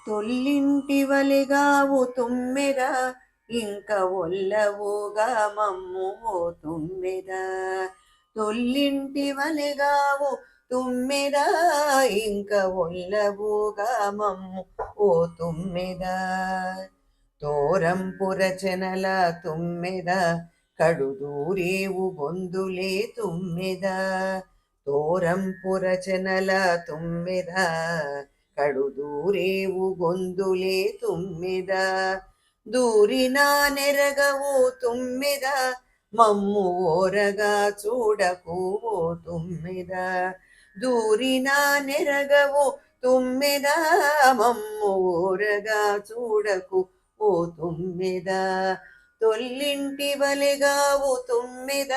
తొల్లింటి వలెగావు తుమ్మెద ఇంక ఒల్లవుగా మమ్ము ఓ తుమ్మెద. తొల్లింటి వలెగావు తుమ్మెద ఇంక ఒల్లవుగా మమ్ము ఓ తుమ్మెద. తోరంపురచనల తుమ్మెద కడుదూరేవు గొందులే తుమ్మెద. తోరంపురచనల తుమ్మెద కడుదూరేవు గొందులే తుమ్మెద. దూరినా నెరగవు తుమ్మెద మమ్ము ఓరగా చూడకు ఓ తుమ్మెద. దూరినా నెరగవు తుమ్మెద మమ్ము ఓరగా చూడకు ఓ తుమ్మెద. తొల్లింటి వలెగావు తుమ్మెద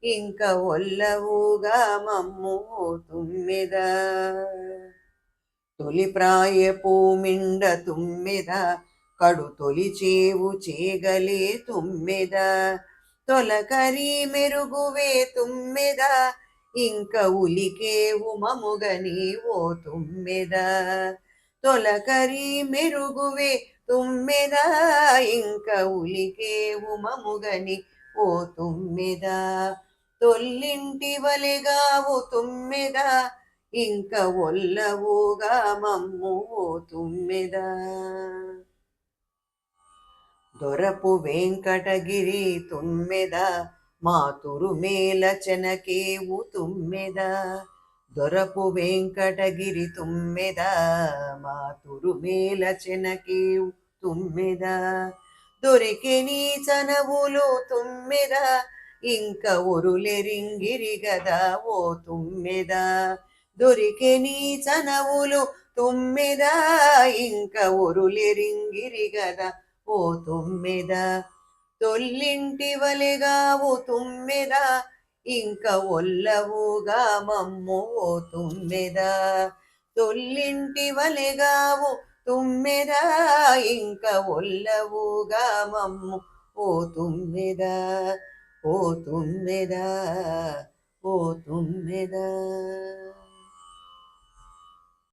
ఇంక ఒల్లవుగా మమ్ము ఓ తుమ్మెద. తొలి ప్రాయపు మిండ తుమ్మెద కడు తొలిచేవు చేగలే తుమ్మెద. తొలకరి మెరుగువే తుమ్మెద ఇంక ఉలికేవు మముగని ఓ తుమ్మెద. తొలకరి మెరుగువే తుమ్మెద ఇంక ఉలికేవు మముగని ఓ తుమ్మెద. తొల్లింటి వలెగావు తుమ్మెద ఇంక ఒల్లవుగా మమ్ము ఓ తుమ్మెద. దొరపు వెంకటగిరి తుమ్మెద మాతురుమేల చెనకేవు తుమ్మెద. దొరపు వెంకటగిరి తుమ్మెద మాతురుమేల చెనకేవు తుమ్మెద. దొరికెని చనవులు తుమ్మెద ఇంక ఒరులెరింగిరి గదా ఓ తుమ్మెద. దొరికెని చనవులు తుమ్మెద ఇంక ఒరులెరింగిరి గదా ఓ తుమ్మెద. తొల్లింటి వలెగావు తుమ్మెద ఇంక ఒల్లవుగా మమ్ము ఓ తుమ్మెద. తొల్లింటి వలెగావు తుమ్మెద ఇంక ఒల్లవుగా మమ్ము ఓ తుమ్మెద. ఓ తుమ్మెద ఓ తుమ్మెద.